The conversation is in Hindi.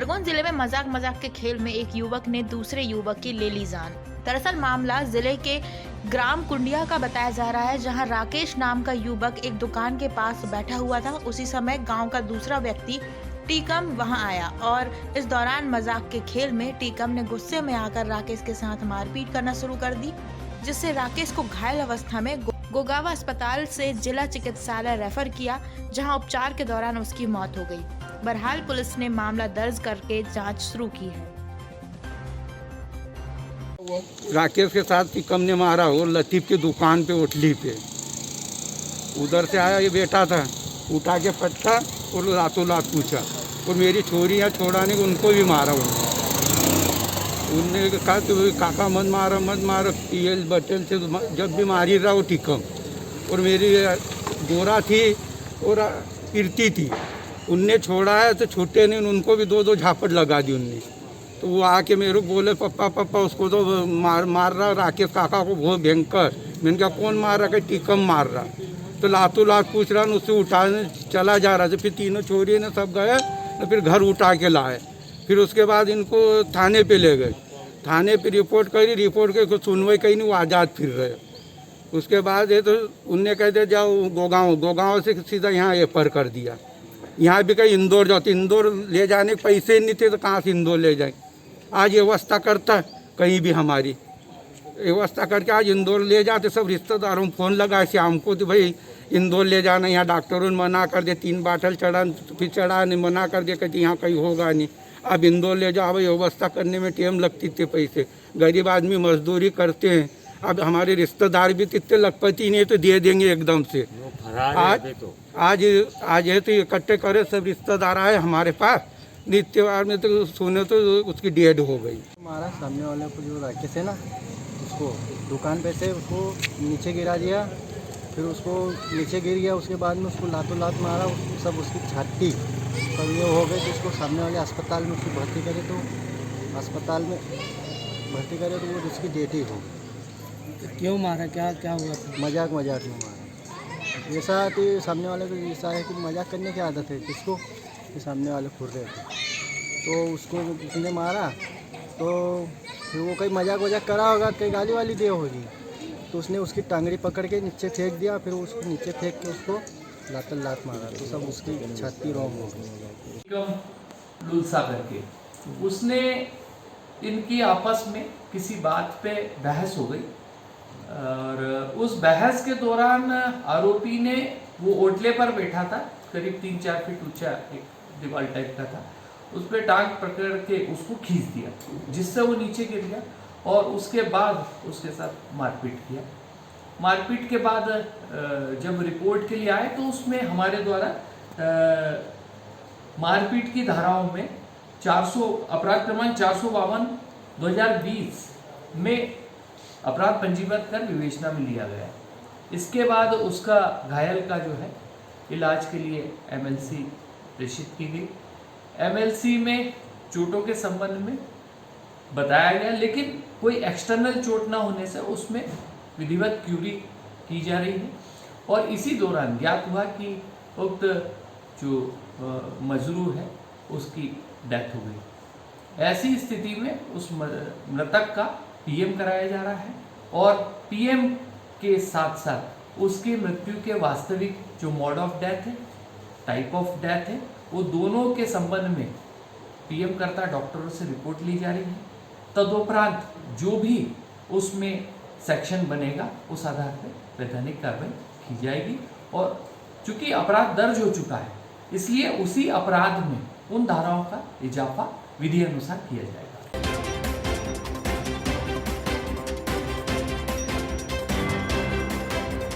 खरगोन जिले में मजाक के खेल में एक युवक ने दूसरे युवक की ले ली जान। दरअसल मामला जिले के ग्राम कुंडिया का बताया जा रहा है, जहां राकेश नाम का युवक एक दुकान के पास बैठा हुआ था। उसी समय गांव का दूसरा व्यक्ति टीकम वहां आया और इस दौरान मजाक के खेल में टीकम ने गुस्से में आकर राकेश के साथ मारपीट करना शुरू कर दी, जिससे राकेश को घायल अवस्था में गोगावा अस्पताल से जिला चिकित्सालय रेफर किया, जहां उपचार के दौरान उसकी मौत हो गई। बहरहाल पुलिस ने मामला दर्ज करके जांच शुरू की है। राकेश के साथ टीकम ने मारा हो लतीफ की दुकान पे ओटली पे। उधर से आया, ये बेटा था, उठा के पटका और रातों रात पूछा और मेरी छोरी या छोड़ा ने उनको भी मारा। उनने कहा कि काका मत मारो पीएल बटन से जब भी मारी रहा वो टीकम। और मेरी गोरा थी और कीर्ति थी, उनने छोड़ा है तो छूटे नहीं, उनको भी दो झापट लगा दी उनने। तो वो आके मेरे को बोले पप्पा उसको तो मार रहा राकेश काका को बहुत भयंकर। मैंने कहा कौन मार रहा? कि टीकम मार रहा। तो लातों लात पूछ रहा, उससे उठाने चला जा रहा था। फिर तीनों छोरी ने सब गए, तो फिर घर उठा के लाए। फिर उसके बाद इनको थाने पे ले गए। थाने पे रिपोर्ट करी, रिपोर्ट के सुनवाई कहीं नहीं, वो आज़ाद फिर रहे। उसके बाद ये तो उनने कहते जाओ गोगांव से सीधा यहाँ एफर कर दिया। यहाँ भी कहीं इंदौर जाते, इंदौर ले जाने के पैसे नहीं थे तो कहाँ से इंदौर ले जाए। आज व्यवस्था करता कहीं भी हमारी व्यवस्था करके आज इंदौर ले जाते। सब रिश्तेदारों को फ़ोन लगा शाम को तो भाई इंदौर ले जाना। यहाँ डॉक्टरों ने मना कर दिया, 3 बाटल चढ़ा, फिर चढ़ा नहीं, मना कर दिया, कहते यहाँ कहीं होगा नहीं। अब इंदौर ले जाओ, भाई व्यवस्था करने में टाइम लगती थे, पैसे गरीब आदमी मजदूरी करते हैं। अब हमारे रिश्तेदार भी इतने लखपति नहीं तो दे देंगे एकदम से। आज है तो इकट्ठे करे सब रिश्तेदार आए हमारे पास। नित्यवार में तो सुने तो उसकी डेड हो गई। हमारा सामने वाले को जो राकेश है ना, उसको दुकान पे से उसको नीचे गिरा दिया। फिर उसको नीचे गिर गया, उसके बाद में उसको लातों लात मारा, सब उसकी छाती सब ये हो गई। तो उसको सामने वाले अस्पताल में उसको भर्ती करे, तो अस्पताल में भर्ती करे तो वो उसकी डेथ ही हो गई। क्यों मारा? क्या हुआ था? मजाक में मारा। ऐसा कि सामने वाले को ऐसा है कि मजाक करने की आदत है किसको, कि सामने वाले खुर रहे थे तो उसको उसने मारा। तो फिर वो कहीं मजाक करा होगा, कहीं गाली वाली दी होगी, तो उसने उसकी टांगड़ी पकड़ के नीचे फेंक दिया। फिर उसको नीचे फेंक के उसको लात मारा, तो सब उसकी छाती रोंग हो गई। लुलसा करके उसने इनकी आपस में किसी बात पे बहस हो गई और उस बहस के दौरान आरोपी ने, वो ओटले पर बैठा था, करीब 3-4 फीट ऊंचा एक दीवार टाइप का था, उस पर टांग पकड़ के उसको खींच दिया, जिससे वो नीचे गिर गया। और उसके बाद उसके साथ मारपीट किया। मारपीट के बाद जब रिपोर्ट के लिए आए तो उसमें हमारे द्वारा मारपीट की धाराओं में 400 अपराध क्रमांक 452/2020 में अपराध पंजीबद्ध कर विवेचना में लिया गया। इसके बाद उसका घायल का जो है इलाज के लिए MLC प्रेषित की गई। MLC में चोटों के संबंध में बताया गया, लेकिन कोई एक्सटर्नल चोट ना होने से उसमें विधिवत क्यूरी की जा रही है। और इसी दौरान ज्ञात हुआ कि उक्त जो मजरूर है उसकी डेथ हो गई। ऐसी स्थिति में उस मृतक का PM कराया जा रहा है और PM के साथ साथ उसकी मृत्यु के वास्तविक जो मोड ऑफ डेथ है, टाइप ऑफ डेथ है, वो दोनों के संबंध में PM करता डॉक्टरों से रिपोर्ट ली जा रही है। तदुपरांत जो भी उसमें सेक्शन बनेगा उस आधार पर वैधानिक कार्रवाई की जाएगी। और चूंकि अपराध दर्ज हो चुका है, इसलिए उसी अपराध में उन धाराओं का इजाफा विधि अनुसार किया जाएगा।